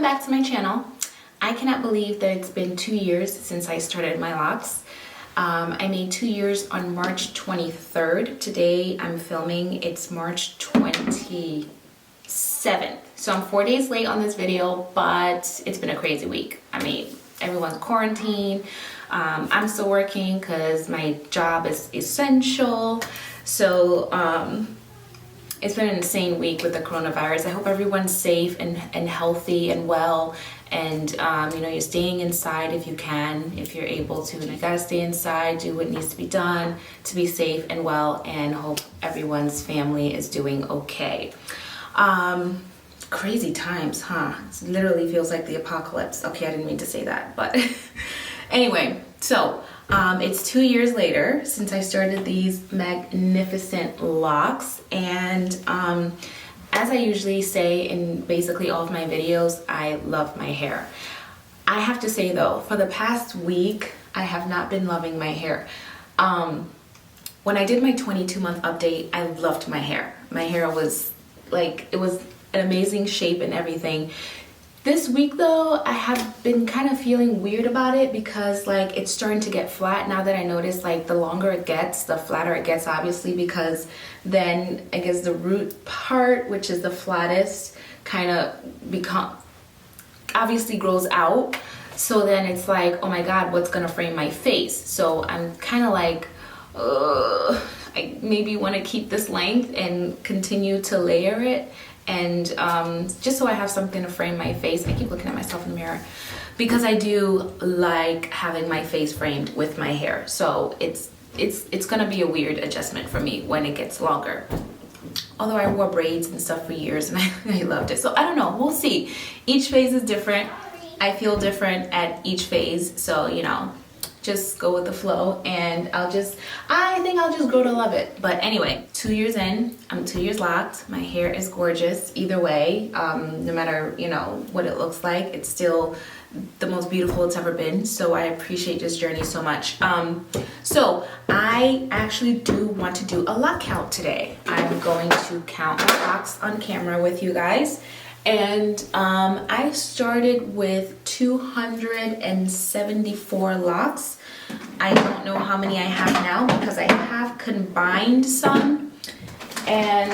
Welcome back to my channel. I cannot believe that it's been 2 years since I started my locks. I made 2 years on March 23rd. Today I'm filming, it's March 27th. So I'm 4 days late on this video, but it's been a crazy week. I mean, everyone's quarantined. I'm still working because my job is essential. So it's been an insane week with the coronavirus. I hope everyone's safe and healthy and well. And you know, you're staying inside if you can, if you're able to. And you gotta stay inside, do what needs to be done to be safe and well, and hope everyone's family is doing okay. Crazy times, huh? It literally feels like the apocalypse. Okay, I didn't mean to say that, but anyway, so it's 2 years later since I started these magnificent locks, and as I usually say in basically all of my videos, I love my hair. I have to say though, for the past week, I have not been loving my hair. When I did my 22-month update, I loved my hair. My hair was like, it was an amazing shape and everything. This week though, I have been kind of feeling weird about it because like it's starting to get flat now that I notice like the longer it gets, the flatter it gets, obviously, because then I guess the root part, which is the flattest, kind of obviously grows out. So then it's like, oh my God, what's gonna frame my face? So I'm kind of like, I maybe want to keep this length and continue to layer it. And just so I have something to frame my face. I keep looking at myself in the mirror because I do like having my face framed with my hair. So it's gonna be a weird adjustment for me when it gets longer. Although I wore braids and stuff for years and I loved it. So I don't know, we'll see. Each phase is different. I feel different at each phase. So, you know, just go with the flow, and I think I'll just grow to love it. But anyway, 2 years in, I'm 2 years locked. My hair is gorgeous either way. No matter, you know, what it looks like, it's still the most beautiful it's ever been. So I appreciate this journey so much. So I actually do want to do a lock count today. I'm going to count my locks on camera with you guys. And I started with 274 locks. I don't know how many I have now because I have combined some. And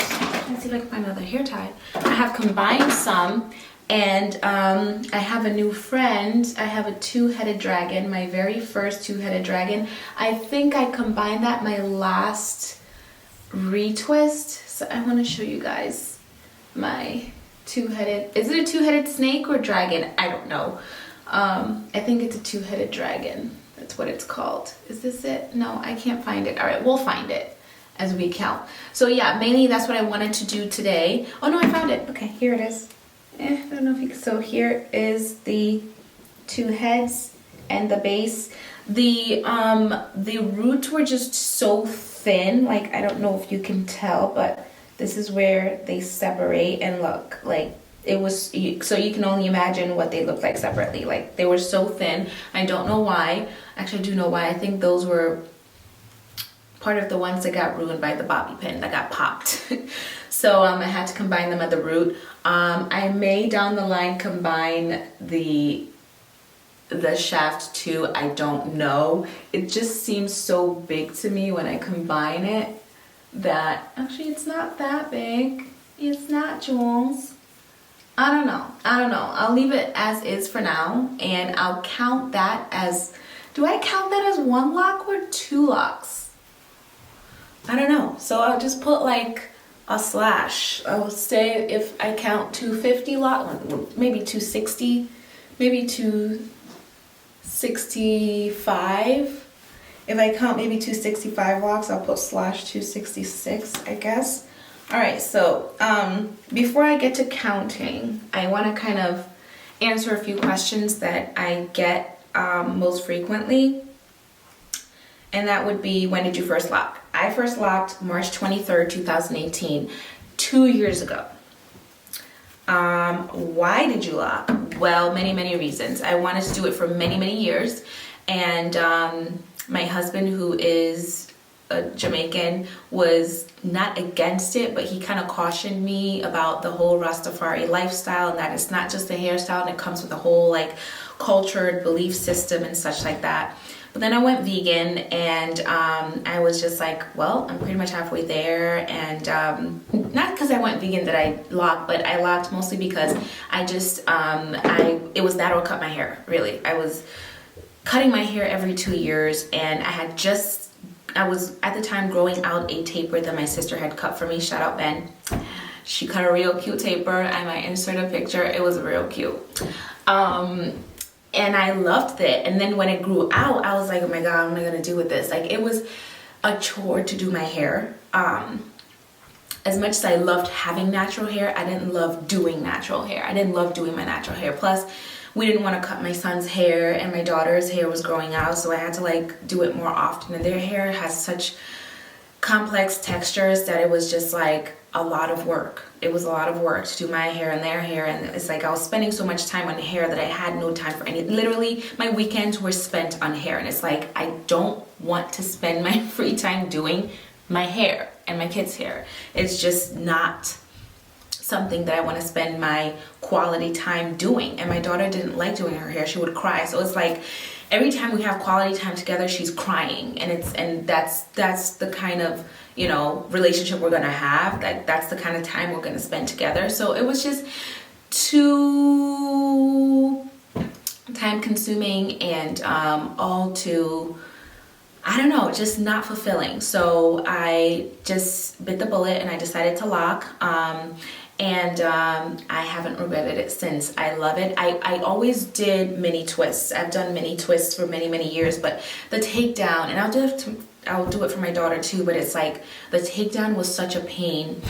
let's see if I can find another hair tie. I have combined some, and I have a new friend. I have a two-headed dragon, my very first two-headed dragon. I think I combined that my last retwist. So I want to show you guys my two-headed, is it a two-headed snake or dragon? I don't know. I think it's a two-headed dragon. That's what it's called. Is this it? No, I can't find it. All right, we'll find it as we count. So yeah, mainly that's what I wanted to do today. Oh no, I found it. Okay, here it is. I don't know if you can, so here is the two heads and the base. The roots were just so thin, like I don't know if you can tell, but this is where they separate, and look, like it was, so you can only imagine what they looked like separately. Like they were so thin. I don't know why. Actually, I do know why. I think those were part of the ones that got ruined by the bobby pin that got popped. So I had to combine them at the root. I may down the line combine the shaft too. I don't know. It just seems so big to me when I combine it. That actually it's not that big. It's not, Jules. I don't know. I'll leave it as is for now, and I'll count that as, do I count that as one lock or two locks? I don't know. So I'll just put like a slash. I'll say if I count 250 lock, maybe 260, maybe 265. If I count maybe 265 locks, I'll put slash 266, I guess. All right, so before I get to counting, I want to kind of answer a few questions that I get most frequently. And that would be, when did you first lock? I first locked March 23rd, 2018, 2 years ago. Why did you lock? Well, many reasons. I wanted to do it for many years. And my husband, who is a Jamaican, was not against it, but he kind of cautioned me about the whole Rastafari lifestyle, and that it's not just a hairstyle, and it comes with a whole like cultured belief system and such like that. But then I went vegan, and I was just like, well, I'm pretty much halfway there. And not because I went vegan that I locked, but I locked mostly because I just, it was that or cut my hair, really. I was cutting my hair every 2 years, and I was at the time growing out a taper that my sister had cut for me. Shout out Ben. She cut a real cute taper. I might insert a picture. It was real cute. And I loved it. And then when it grew out, I was like, oh my God, what am I gonna do with this? Like, it was a chore to do my hair. As much as I loved having natural hair, I didn't love doing natural hair. I didn't love doing my natural hair. Plus, we didn't want to cut my son's hair, and my daughter's hair was growing out, so I had to like do it more often. And their hair has such complex textures that it was just like a lot of work. It was a lot of work to do my hair and their hair, and it's like I was spending so much time on hair that I had no time for any. Literally, my weekends were spent on hair, and it's like I don't want to spend my free time doing my hair and my kids' hair. It's just not something that I want to spend my quality time doing. And my daughter didn't like doing her hair. She would cry. So it's like every time we have quality time together, she's crying, and that's the kind of, you know, relationship we're gonna have. Like, that's the kind of time we're gonna spend together. So it was just too time consuming and all too, I don't know, just not fulfilling. So I just bit the bullet and I decided to lock. And I haven't regretted it since. I love it. I always did mini twists. I've done mini twists for many, many years, but the takedown, and I'll do it for my daughter too, but it's like the takedown was such a pain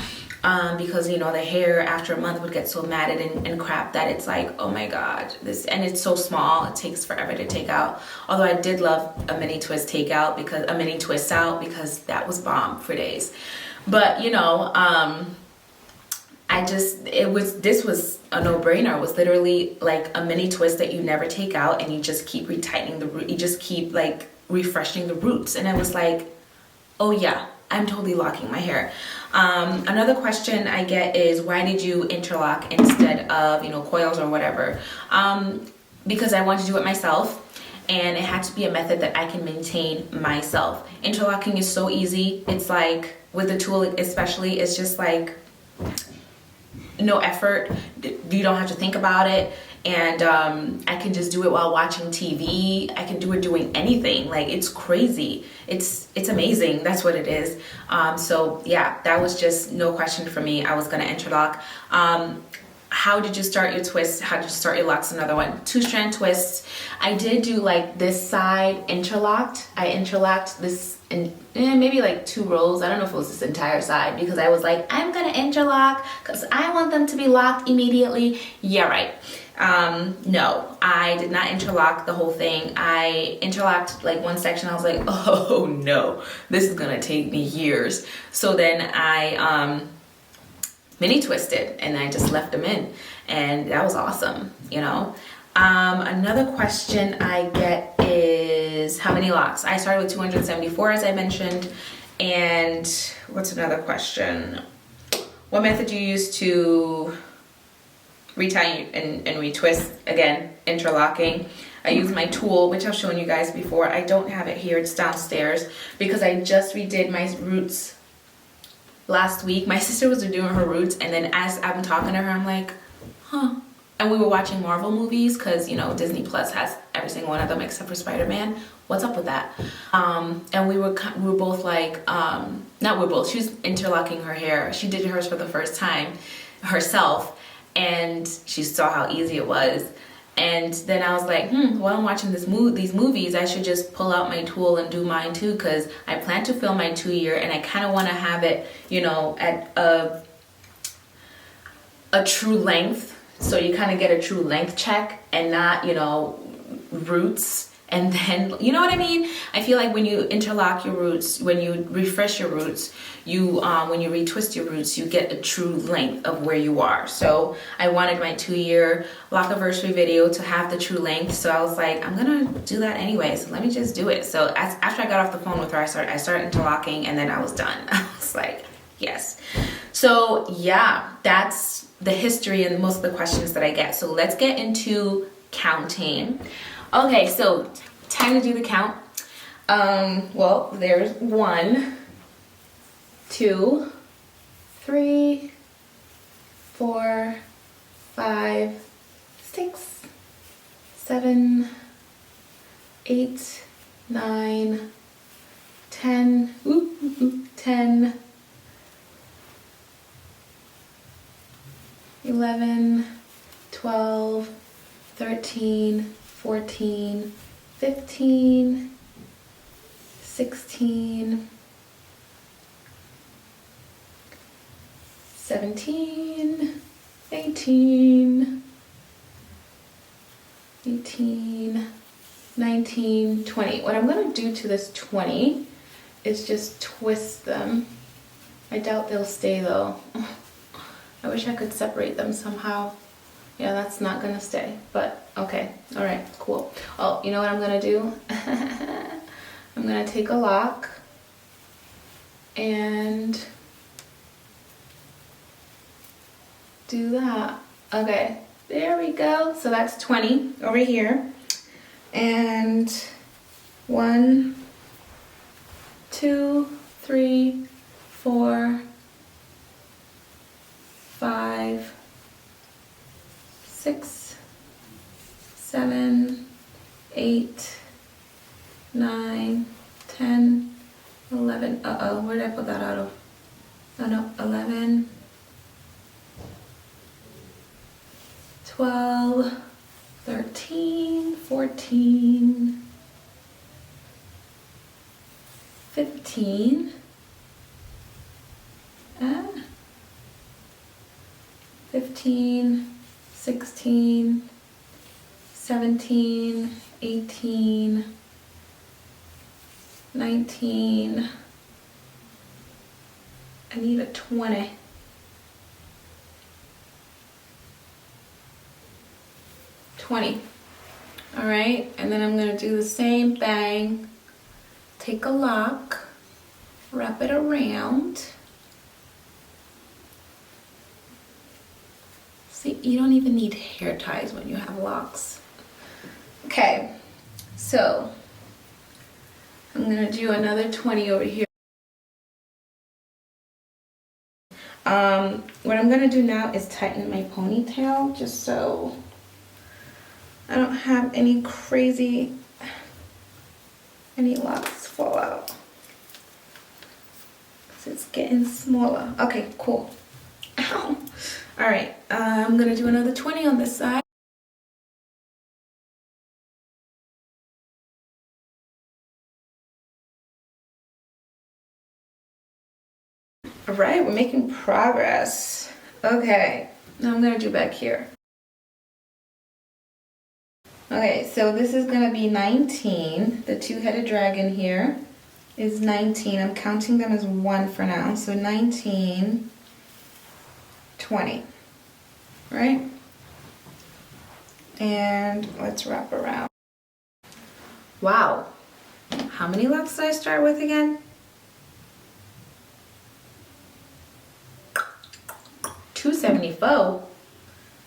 because, you know, the hair after a month would get so matted and crap that it's like, oh my God, and it's so small, it takes forever to take out. Although I did love a mini twist out because that was bomb for days. But, you know, this was a no-brainer. It was literally like a mini twist that you never take out, and you just keep retightening the root. You just keep like refreshing the roots. And I was like, oh yeah, I'm totally locking my hair. Another question I get is, why did you interlock instead of, you know, coils or whatever? Because I wanted to do it myself, and it had to be a method that I can maintain myself. Interlocking is so easy. It's like, with the tool especially, it's just like no effort. You don't have to think about it, and I can just do it while watching TV. I can do it doing anything. Like, it's crazy. It's amazing. That's what it is. So yeah, that was just no question for me. I was gonna interlock. How did you start your twists? How did you start your locks? Another one, 2-strand twists. I did do like this side interlocked. I interlocked this in maybe like 2 rows. I don't know if it was this entire side, because I was like, I'm gonna interlock because I want them to be locked immediately. Yeah, right. No, I did not interlock the whole thing. I interlocked like one section. I was like, oh no, this is gonna take me years. So then I mini twisted, and I just left them in, and that was awesome, you know. Another question I get is, how many locks? I started with 274, as I mentioned. And what's another question? What method do you use to retie and retwist? Again, interlocking. I use my tool, which I've shown you guys before. I don't have it here, it's downstairs, because I just redid my roots last week. My sister was doing her roots, and then as I'm talking to her, I'm like, huh. And we were watching Marvel movies, because, you know, Disney Plus has every single one of them except for Spider-Man. What's up with that? And we were both like, she was interlocking her hair. She did hers for the first time herself, and she saw how easy it was. And then I was like, while I'm watching these movies, I should just pull out my tool and do mine too, because I plan to film my 2-year, and I kind of want to have it, you know, at a true length. So you kind of get a true length check, and not, you know, roots and then, you know what I mean? I feel like when you interlock your roots, when you refresh your roots, you when you retwist your roots, you get a true length of where you are. So I wanted my 2-year lock anniversary video to have the true length. So I was like, I'm gonna do that anyway. So let me just do it. So after I got off the phone with her, I started interlocking, and then I was done. I was like, yes. So yeah, that's the history and most of the questions that I get. So let's get into counting. Okay, so time to do the count. Well, there's 1, 2, 3, 4, 5, 6, 7, 8, 9, 10, 10, 11, 12, 13, 14, 15, 16, 17, 18, 19, 20. What I'm going to do to this 20 is just twist them. I doubt they'll stay though. I wish I could separate them somehow. Yeah, that's not gonna stay, but okay. All right, cool. Oh, you know what I'm gonna do? I'm gonna take a lock and do that. Okay, there we go. So that's 20 over here. And 1, 2, 3, 4, 5, 6, 7, 8, 9, 10, 11. Uh-oh, where did I put that out of? Oh no, 11, 12, 13, 14, 15, 15, 16, 17, 18, 19. I need a 20. 20. All right, and then I'm gonna do the same thing. Take a lock, wrap it around. See, you don't even need hair ties when you have locks. Okay, so I'm gonna do another 20 over here. What I'm gonna do now is tighten my ponytail just so I don't have any locks fall out. So it's getting smaller. Okay, cool. Ow. All right, I'm gonna do another 20 on this side. All right, we're making progress. Okay, now I'm gonna do back here. Okay, so this is gonna be 19. The two-headed dragon here is 19. I'm counting them as 1 for now. So 19, 20, right? And let's wrap around. Wow, how many locks did I start with again? 274?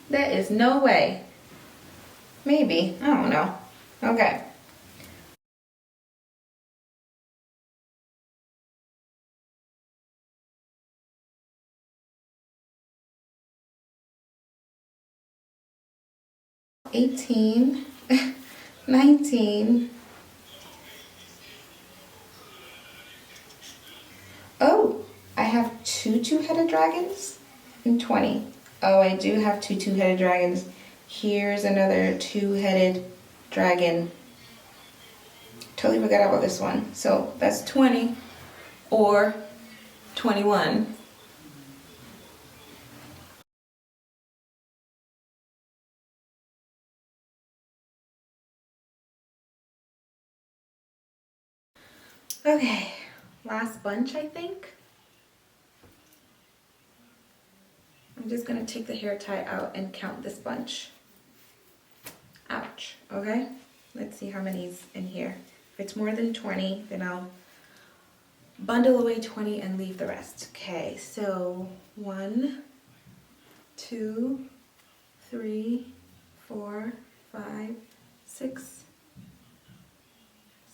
There is no way. Maybe, I don't know. Okay. $18, 19. Oh, I have two-headed dragons and 20. Oh, I do have two-headed dragons. Here's another two-headed dragon. Totally forgot about this one. So that's 20 or 21. Okay, last bunch, I think. I'm just gonna take the hair tie out and count this bunch. Ouch, okay? Let's see how many's in here. If it's more than 20, then I'll bundle away 20 and leave the rest. Okay, so 1, 2, 3, 4, 5, 6,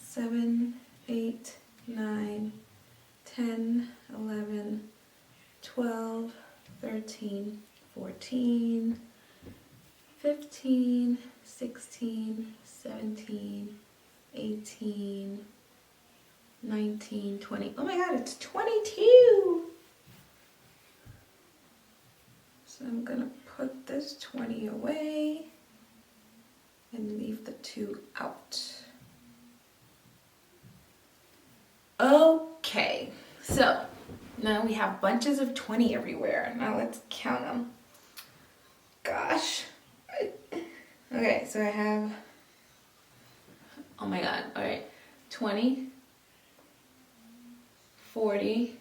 7, 8, 9, 10, 11, 12, 13, 14, 15, 16, 17, 18, 19, 20. Oh my god, it's 22! So I'm gonna put this 20 away and leave the 2 out. Okay, so now we have bunches of 20 everywhere. Now let's count them. Gosh. Okay, so I have, oh my god, all right, 20, 40,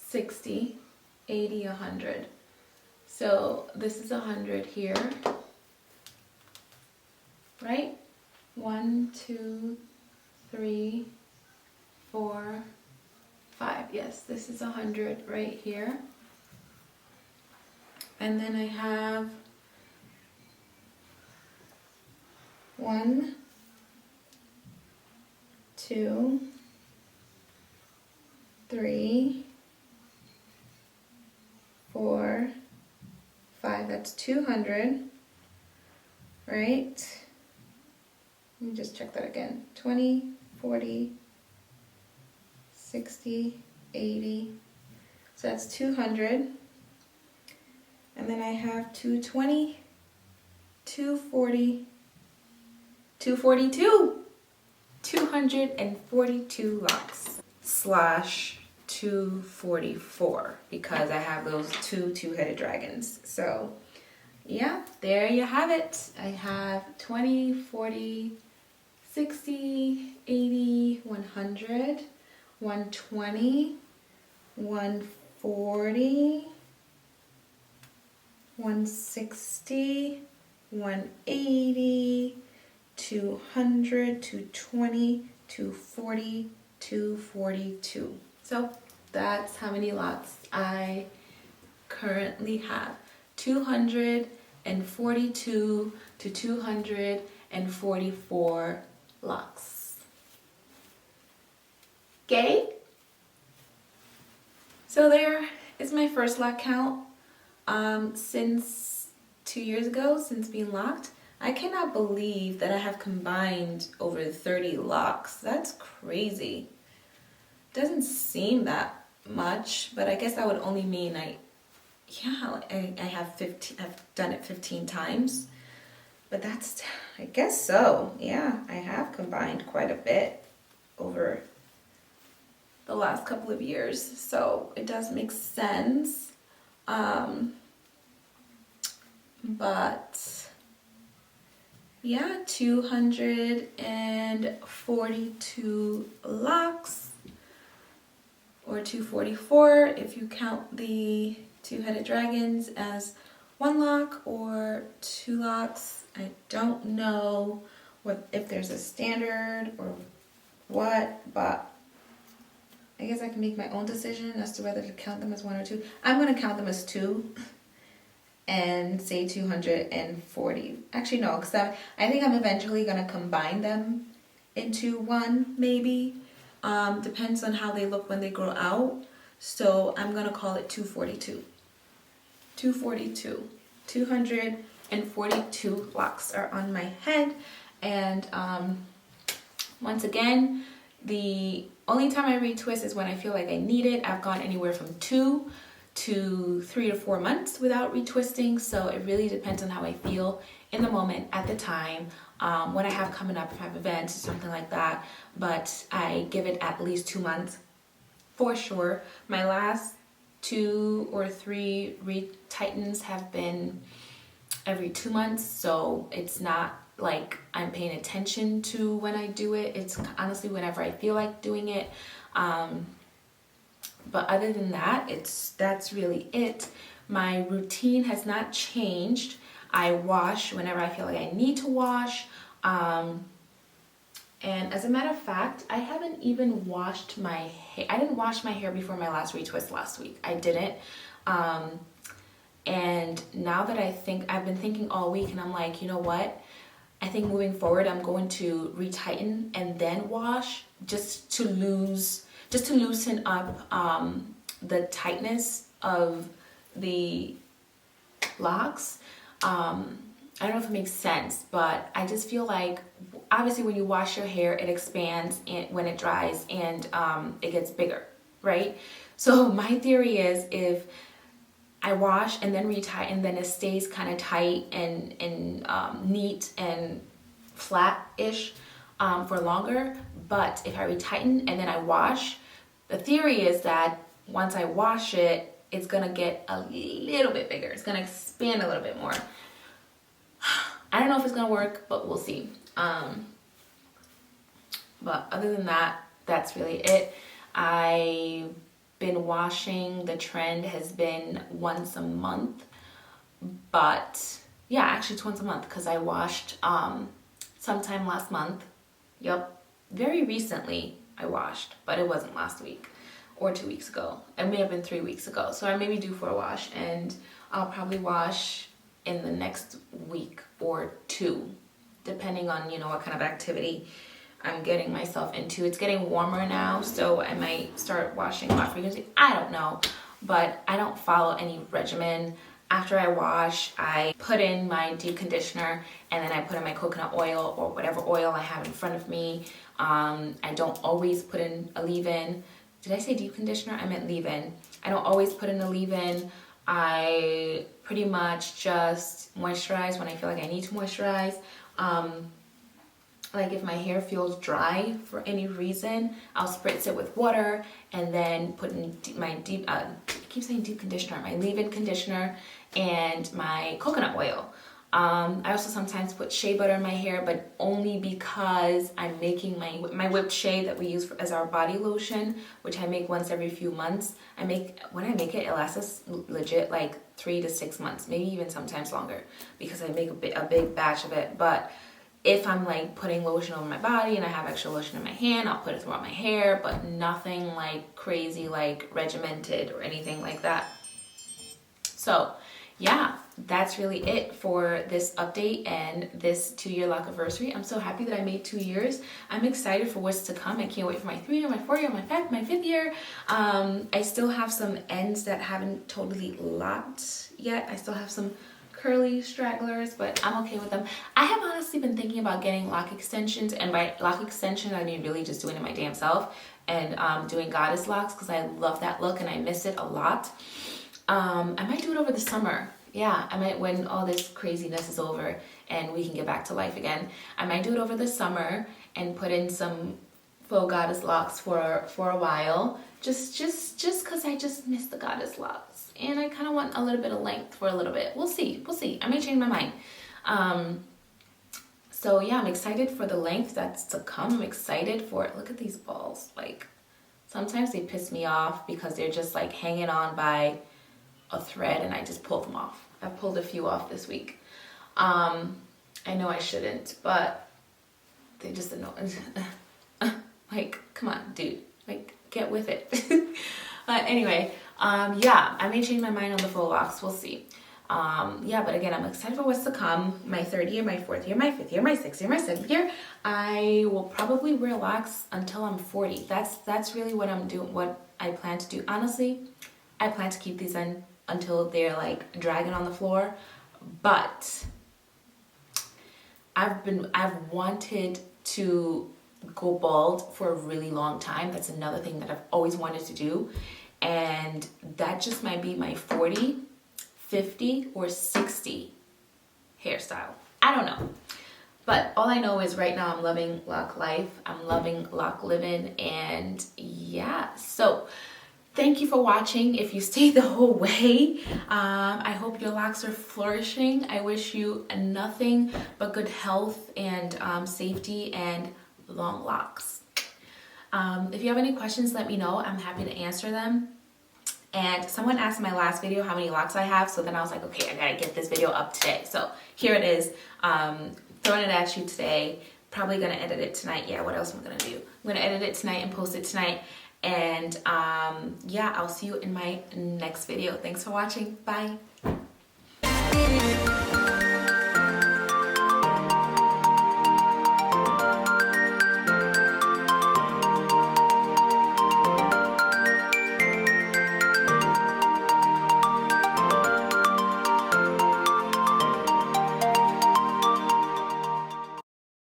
60, 80, 100. So this is 100 here, right? 1, 2, 3, 4, 5. Yes, this is 100 right here. And then I have 1, 2, 3, 4, 5. That's 200, right? Let me just check that again. 20, 40, 60, 80. So that's 200. And then I have 220, 240, 242. 242 locs slash 244 because I have those two-headed dragons. So yeah, there you have it. I have 20, 40, 60, 80, 100, 120, 140, 160, 180, 200, 220, 240, 242. So that's how many lots I currently have. 242 to 244 locs. Okay? So there is my first lock count since 2 years ago, since being locked. I cannot believe that I have combined over 30 locs. That's crazy. Doesn't seem that much, but I guess that would only mean I have 15. I've done it 15 times. But that's, I guess so. Yeah, I have combined quite a bit over the last couple of years, so it does make sense. But yeah, 242 locs, or 244 if you count the two-headed dragons as 1 loc or 2 locs. I don't know if there's a standard or what, but I guess I can make my own decision as to whether to count them as 1 or 2. I'm going to count them as 2 and say 240. Actually, no, because I think I'm eventually going to combine them into 1, maybe. Depends on how they look when they grow out. So I'm going to call it 242. 242. 242 locs are on my head. And once again, the only time I retwist is when I feel like I need it. I've gone anywhere from 2 to 3 to 4 months without retwisting, so it really depends on how I feel in the moment at the time, what I have coming up, if I have events or something like that. But I give it at least 2 months for sure. My last 2 or 3 retightens have been every 2 months, so it's not like I'm paying attention to when I do it. It's honestly whenever I feel like doing it. But other than that, that's really it. My routine has not changed. I wash whenever I feel like I need to wash. And as a matter of fact, I haven't even washed my hair. I didn't wash my hair before my last retwist last week. I didn't. And now that I've been thinking all week, and I'm like, you know what? I think moving forward, I'm going to retighten and then wash just to loosen up the tightness of the locks. I don't know if it makes sense, but I just feel like, obviously when you wash your hair, it expands when it dries, and it gets bigger, right? So my theory is, if I wash and then retighten, then it stays kind of tight and neat and flat-ish for longer. But if I retighten and then I wash, the theory is that once I wash it, it's gonna get a little bit bigger. It's gonna expand a little bit more. I don't know if it's gonna work, but we'll see. But other than that, that's really it. I've been washing. The trend has been once a month, but yeah, actually it's once a month, because I washed sometime last month. Yep, very recently I washed, but it wasn't last week or 2 weeks ago. It may have been 3 weeks ago. So I may be due for a wash, and I'll probably wash in the next week or two, depending on, you know, what kind of activity I'm getting myself into. It's getting warmer now, so I might start washing a lot frequently. I don't know, but I don't follow any regimen. After I wash, I put in my deep conditioner, and then I put in my coconut oil or whatever oil I have in front of me. I don't always put in a leave-in. Did I say deep conditioner? I meant leave-in. I don't always put in a leave-in. I pretty much just moisturize when I feel like I need to moisturize. Like if my hair feels dry for any reason, I'll spritz it with water and then put in my I keep saying deep conditioner, my leave-in conditioner and my coconut oil. I also sometimes put shea butter in my hair, but only because I'm making my whipped shea that we use as our body lotion, which I make once every few months. When I make it, it lasts us legit like 3 to 6 months, maybe even sometimes longer, because I make a big batch of it. But if I'm like putting lotion over my body and I have extra lotion in my hand, I'll put it throughout my hair, but nothing like crazy, like regimented or anything like that. So yeah, that's really it for this update and this 2-year lock anniversary. I'm so happy that I made 2 years. I'm excited for what's to come. I can't wait for my 3-year, my 4-year, my 5th year. I still have some ends that haven't totally locked yet. I still have some curly stragglers, but I'm okay with them. I have honestly been thinking about getting lock extensions, and by lock extension I mean really just doing it my damn self and doing goddess locks, because I love that look and I miss it a lot. I might do it over the summer. Yeah, I might, when all this craziness is over and we can get back to life again, I might do it over the summer and put in some faux goddess locks for a while, just because I just miss the goddess locks and I kind of want a little bit of length for a little bit. We'll see. I may change my mind. So yeah, I'm excited for the length that's to come. I'm excited for it. Look at these balls. Like, sometimes they piss me off because they're just like hanging on by a thread and I just pull them off. I pulled a few off this week. I know I shouldn't, but they just annoy. Like, come on, dude. Like, get with it. But anyway, yeah, I may change my mind on the faux locks. We'll see. Yeah, but again, I'm excited for what's to come. My 3rd year, my 4th year, my 5th year, my 6th year, my 7th year. I will probably wear locks until I'm 40. That's really what I'm doing, what I plan to do. Honestly, I plan to keep these in until they're like dragging on the floor. But I've wanted to go bald for a really long time. That's another thing that I've always wanted to do. And that just might be my 40, 50, or 60 hairstyle. I don't know. But all I know is right now I'm loving lock life. I'm loving lock living. And yeah, so Thank you for watching. If you stayed the whole way, I hope your locks are flourishing. I wish you nothing but good health and safety and long locks. If you have any questions, let me know. I'm happy to answer them. And someone asked in my last video how many locks I have, so then I was like, okay, I gotta get this video up today. So here it is, throwing it at you today. Probably gonna edit it tonight. Yeah, what else am I gonna do? I'm gonna edit it tonight and post it tonight. And yeah, I'll see you in my next video. Thanks for watching. Bye.